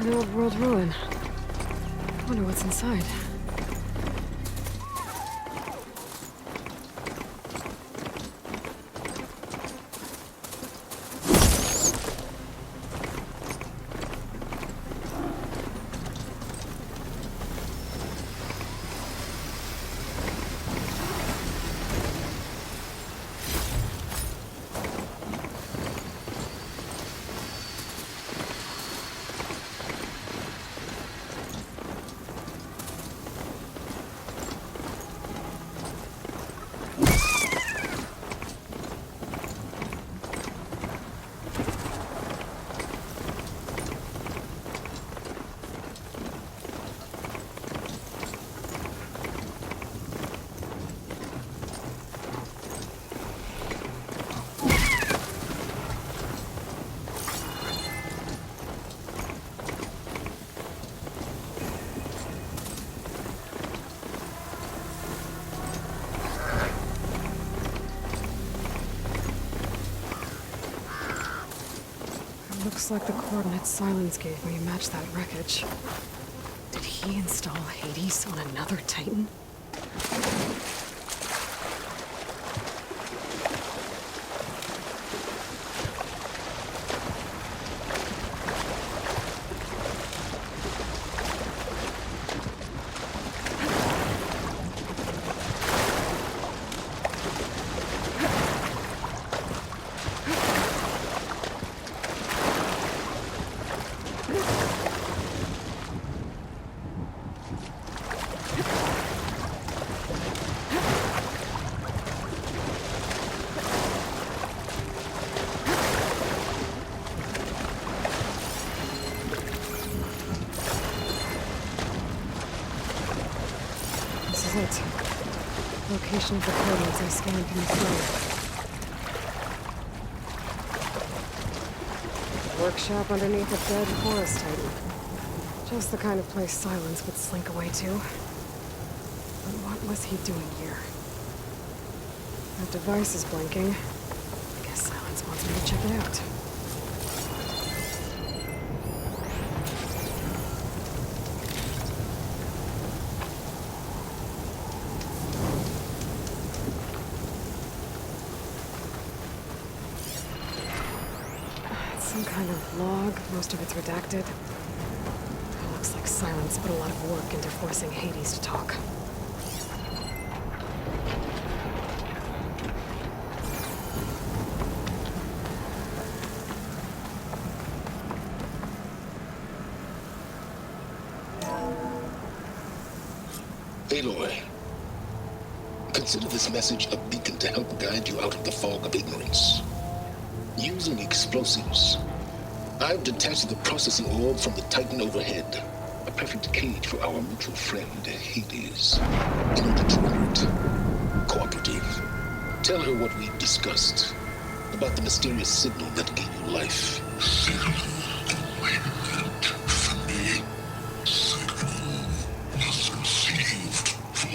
An old world ruin. Wonder what's inside. Looks like the coordinates Silence gave me match that wreckage. Did he install Hades on another Titan? It. Location of the coordinates I scanned from the floor. Workshop underneath a dead forest titan. Just the kind of place Silence would slink away to. But what was he doing here? That device is blinking. I guess Silence wants me to check it out. Some kind of log, most of it's redacted. It looks like Silence put a lot of work into forcing Hades to talk. Aloy, consider this message a beacon to help guide you out of the fog of ignorance. Using explosives, I've detached the processing orb from the Titan overhead, a perfect cage for our mutual friend, Hades. In order to render it cooperative, tell her what we've discussed about the mysterious signal that gave you life. Signal awaited for me. Signal was received for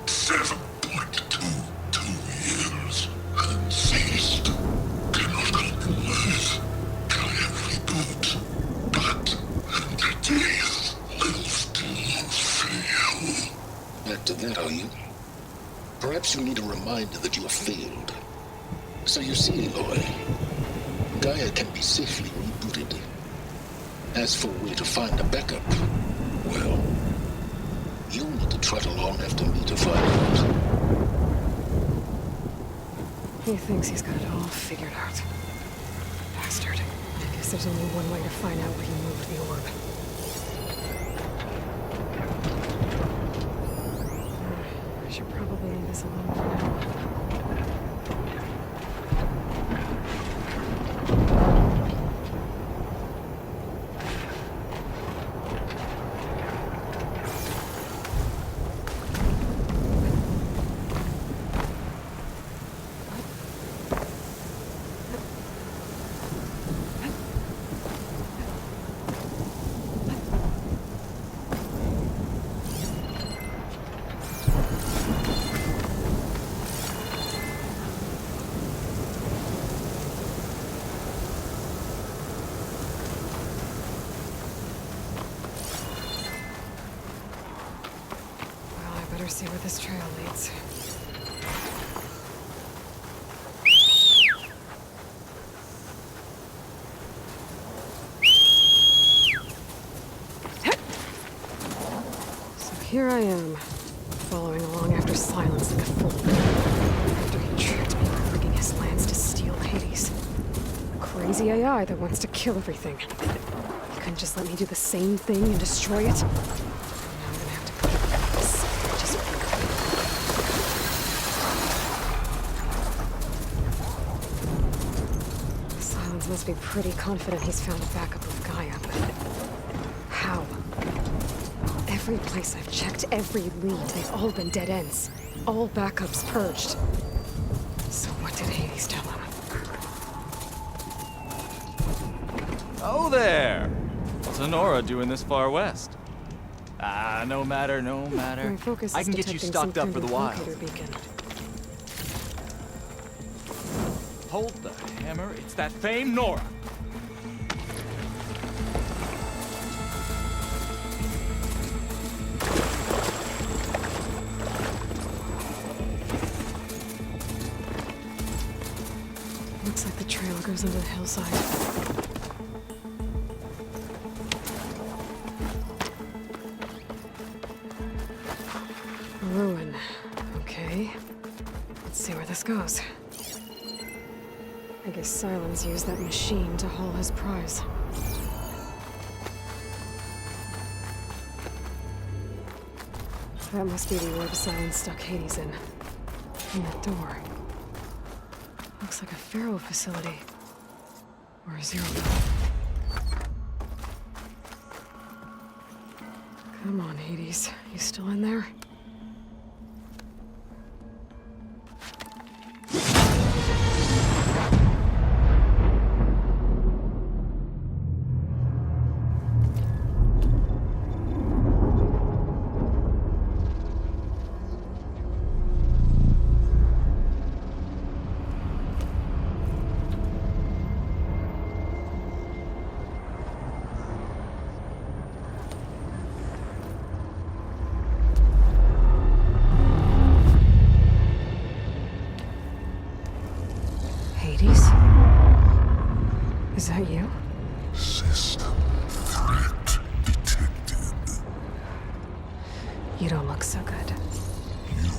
7.22 years and ceased. Cannot compromise. Try every good, but entities will still fail. Back to that, are you? Perhaps you need a reminder that you have failed. So you see, Aloy, Gaia can be safely rebooted. As for where to find a backup, well, you'll need to trot along after me to find out. He thinks he's got it all figured out. Bastard. I guess there's only one way to find out where he moved the orb. I should probably leave this alone for now. Better see where this trail leads. So here I am, following along after Silence like a fool. After he tricked me by rigging his lands to steal Hades. A crazy AI that wants to kill everything. He couldn't just let me do the same thing and destroy it. Now I'm gonna have to put up with this. Just Silence must be pretty confident he's found a backup of Gaia, but how? Every place I've checked, every lead, they've all been dead ends. All backups purged. So what did Hades tell him? Oh there! What's Honora doing this far west? No matter. My focus is I can get you detecting stocked some up for the kind of wild. locator beacon. Hold the hammer, it's that famed Nora! Looks like the trail goes under the hillside. A ruin. Okay. Let's see where this goes. I guess Silence used that machine to haul his prize. That must be the orb Silence stuck Hades in. And that door. Looks like a Pharaoh facility. Or a Zero Dawn. Come on, Hades. You still in there? Hades? Is that you? System threat detected. You don't look so good. You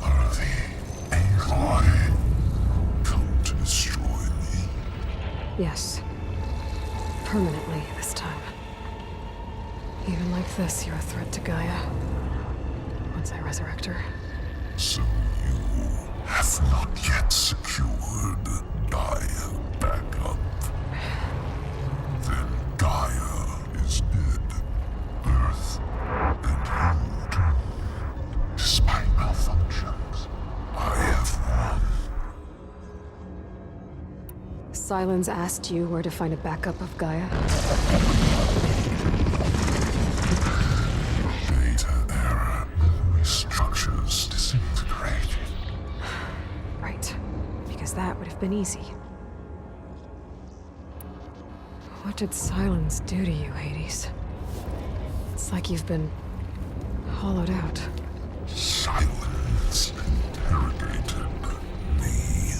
are the AI come to destroy me. Yes. Permanently this time. Even like this, you're a threat to Gaia. Once I resurrect her. So you have not yet secured Gaia backup. Then Gaia is dead. Earth and you, despite malfunctions, I have won. Silence asked you where to find a backup of Gaia? Data error. Structures disintegrated. Right. Because that would have been easy. What did Silence do to you, Hades? It's like you've been hollowed out. Silence interrogated me.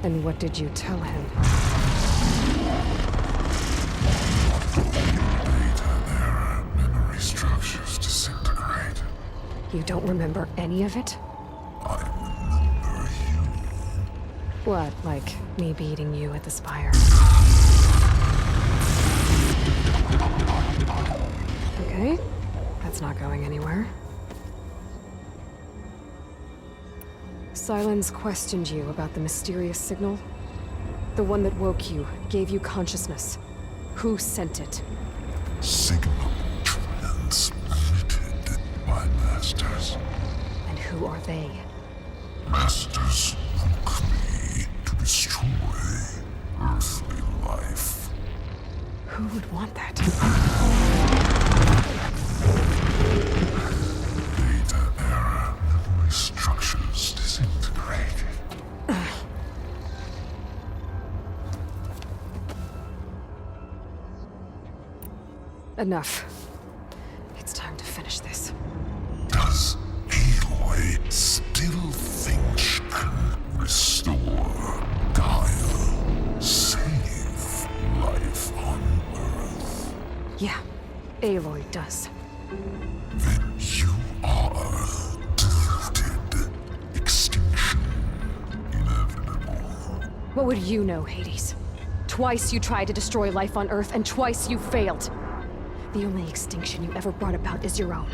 And what did you tell him? Data error. Memory structures disintegrated. You don't remember any of it? I remember you. What, like me beating you at the spire? Okay, that's not going anywhere. Silence questioned you about the mysterious signal. The one that woke you, gave you consciousness. Who sent it? Signal transmitted by masters. And who are they? Masters hook me to destroy earthly life. Who would want that? Data error. Memory structures disintegrated. Enough. It's time to finish this. Does Aloy does. Then you are deluded. Extinction inevitable. What would you know, Hades? Twice you tried to destroy life on Earth, and twice you failed. The only extinction you ever brought about is your own.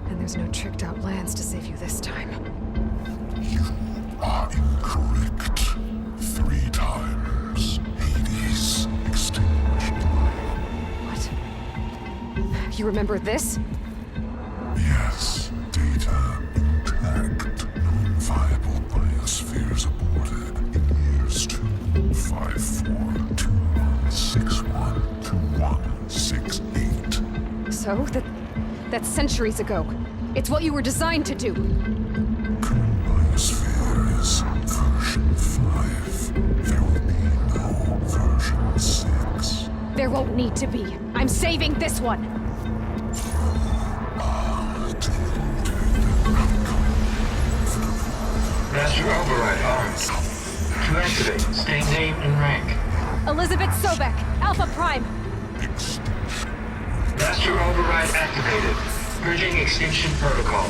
And there's no tricked-out lands to save you this time. You are incorrect. 3 times. Hades extinguished. What? You remember this? Yes, data intact. Non-viable biospheres aborted in years 254, 2161, 2168. So, that's centuries ago. It's what you were designed to do. Current biosphere is version 5. There will be no version 6. There won't need to be. I'm saving this one. Master override armed. To activate, state name and rank. Elizabeth Sobek, Alpha Prime. Master override activated. Purging extinction protocol.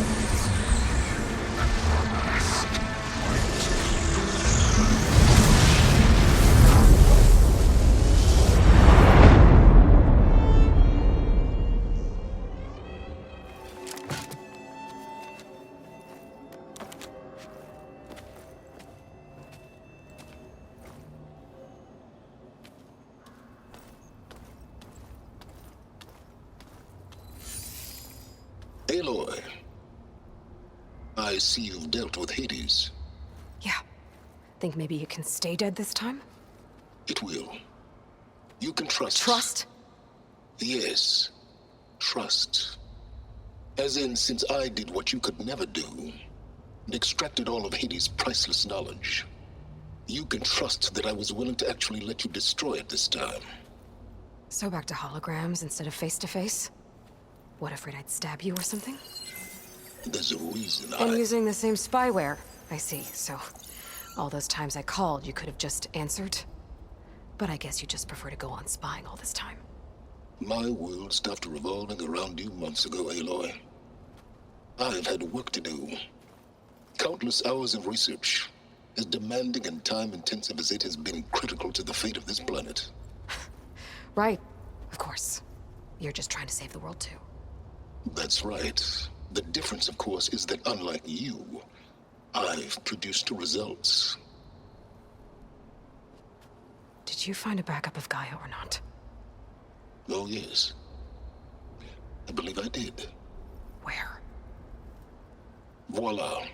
Aloy, I see you've dealt with Hades. Yeah. Think maybe you can stay dead this time? It will. You can trust. Trust? Yes. Trust. As in, since I did what you could never do, and extracted all of Hades' priceless knowledge, you can trust that I was willing to actually let you destroy it this time. So back to holograms instead of face-to-face? What, afraid I'd stab you or something? There's a reason And using the same spyware, I see. So, all those times I called, you could have just answered. But I guess you just prefer to go on spying all this time. My world stopped revolving around you months ago, Aloy. I've had work to do. Countless hours of research, as demanding and time-intensive as it has been critical to the fate of this planet. Right. Of course. You're just trying to save the world, too. That's right. The difference, of course, is that unlike you, I've produced results. Did you find a backup of Gaia or not? Oh, yes. I believe I did. Where? Voila.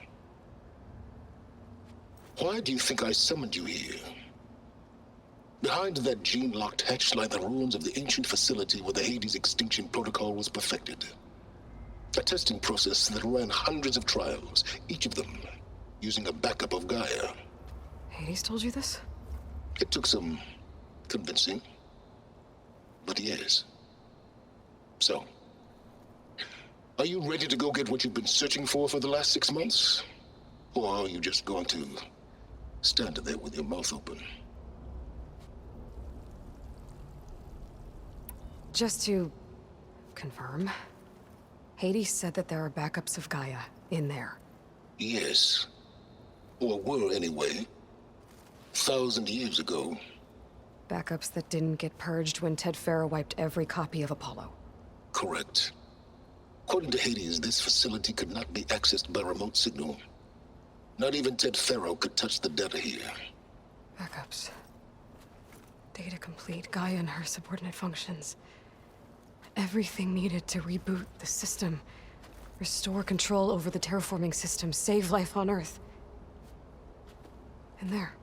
Why do you think I summoned you here? Behind that gene-locked hatch lie the ruins of the ancient facility where the Hades extinction protocol was perfected. A testing process that ran hundreds of trials, each of them using a backup of Gaia. Hades told you this? It took some convincing, but yes. So, are you ready to go get what you've been searching for the last 6 months? Or are you just going to stand there with your mouth open? Just to confirm, Hades said that there are backups of Gaia in there. Yes. Or were anyway. 1,000 years ago. Backups that didn't get purged when Ted Farrow wiped every copy of Apollo. Correct. According to Hades, this facility could not be accessed by remote signal. Not even Ted Farrow could touch the data here. Backups. Data complete, Gaia and her subordinate functions. Everything needed to reboot the system. Restore control over the terraforming system, save life on Earth. And there.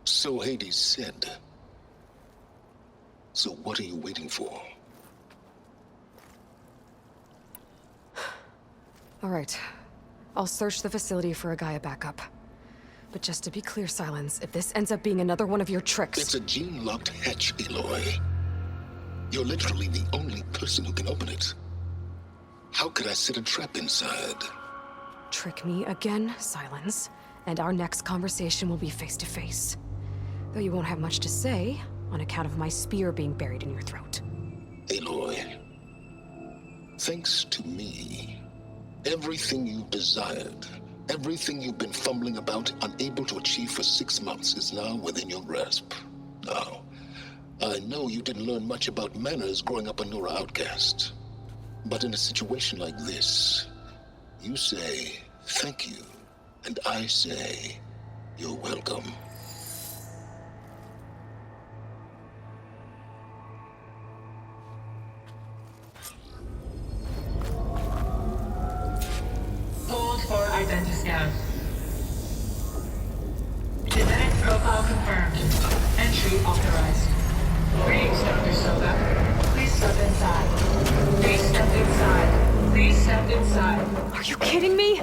So Hades said. So what are you waiting for? All right. I'll search the facility for a Gaia backup. But just to be clear, Silence, if this ends up being another one of your tricks... It's a gene-locked hatch, Aloy. You're literally the only person who can open it. How could I set a trap inside? Trick me again, Silence, and our next conversation will be face-to-face. Though you won't have much to say, on account of my spear being buried in your throat. Aloy, Thanks to me, everything you've desired, everything you've been fumbling about, unable to achieve for 6 months, is now within your grasp. Now, I know you didn't learn much about manners growing up a Nora outcast. But in a situation like this, you say thank you, and I say you're welcome. Hold for identity scan. Genetic profile confirmed. Entry authorized. Greetings, Dr. Soga. Please step inside. Please step inside. Please step inside. Are you kidding me?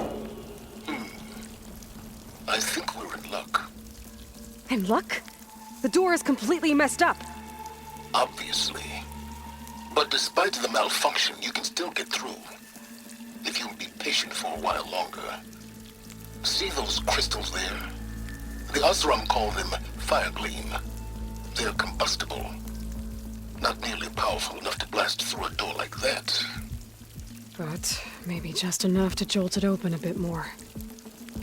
I think we're in luck. In luck? The door is completely messed up. Obviously. But despite the malfunction, you can still get through. If you'll be patient for a while longer. See those crystals there? The Osram call them fire gleam. They're combustible. Not nearly powerful enough to blast through a door like that. But maybe just enough to jolt it open a bit more.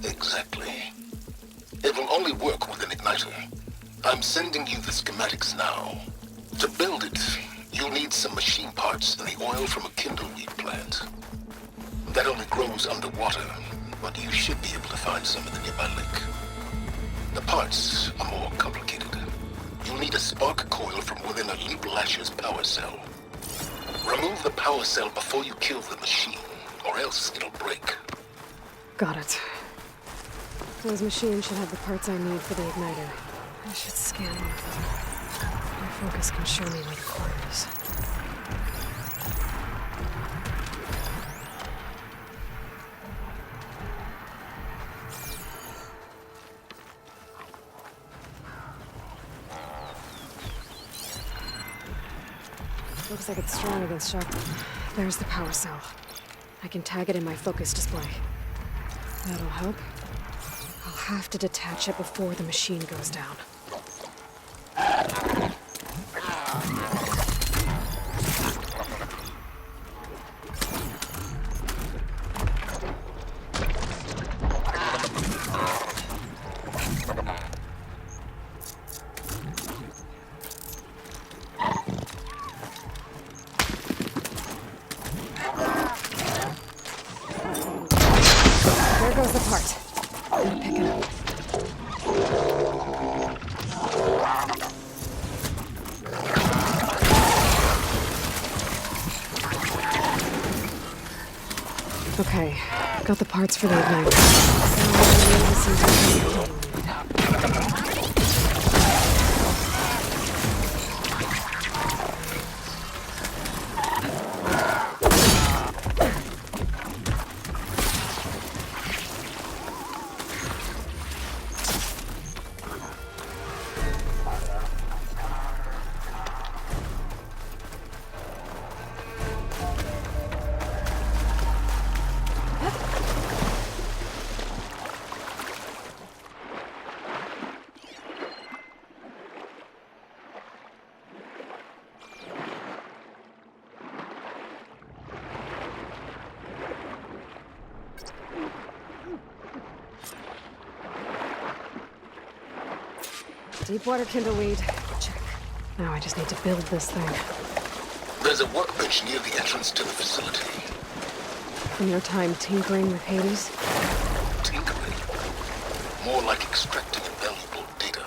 Exactly. It will only work with an igniter. I'm sending you the schematics now. To build it, you'll need some machine parts and the oil from a kindleweed plant. That only grows underwater, but you should be able to find some in the nearby lake. The parts are more complicated. You'll need a spark coil from within a Leap Lasher's power cell. Remove the power cell before you kill the machine, or else it'll break. Got it. Those machines should have the parts I need for the igniter. I should scan one of them. My focus can show me where the core is. Looks like it's strong against shock. There's the power cell. I can tag it in my focus display. That'll help. I'll have to detach it before the machine goes down. There goes the part. Gotta pick it up. Okay, got the parts for the igniter. Deepwater kindleweed. Check. Now I just need to build this thing. There's a workbench near the entrance to the facility. From your time tinkering with Hades? Tinkering. More like extracting invaluable data.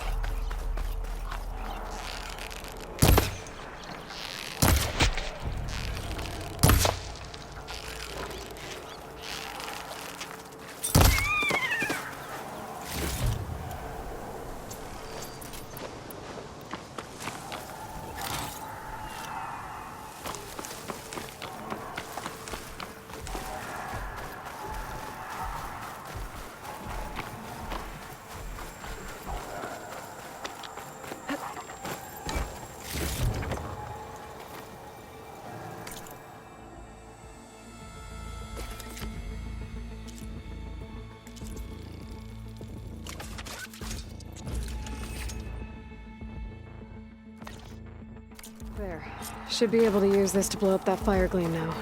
There. Should be able to use this to blow up that fire gleam now.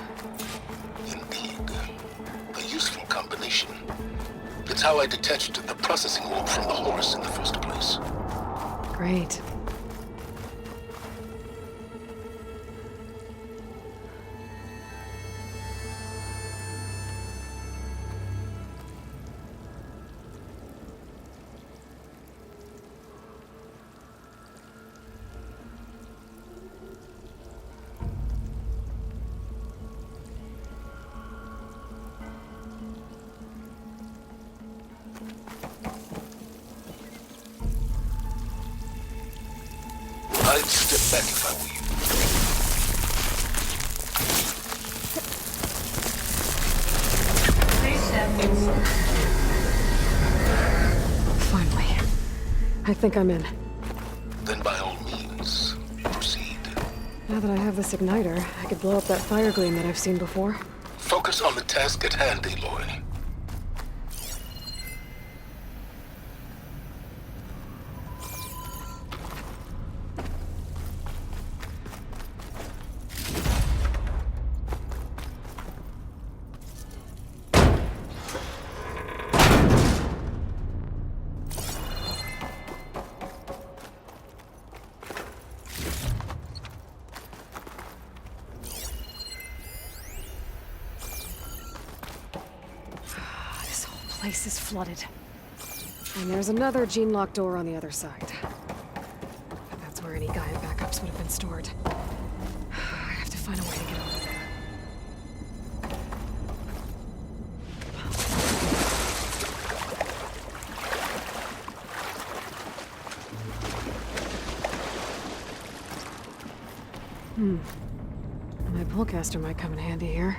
how I detached the processing orb from the Horus in the first place. Great. I'd step back if I were you. Please step inside. Finally. I think I'm in. Then by all means, proceed. Now that I have this igniter, I could blow up that fire gleam that I've seen before. Focus on the task at hand, Aloy. This whole place is flooded. And there's another gene-locked door on the other side. But that's where any Gaia backups would have been stored. I have to find a way to get over there. My pullcaster might come in handy here.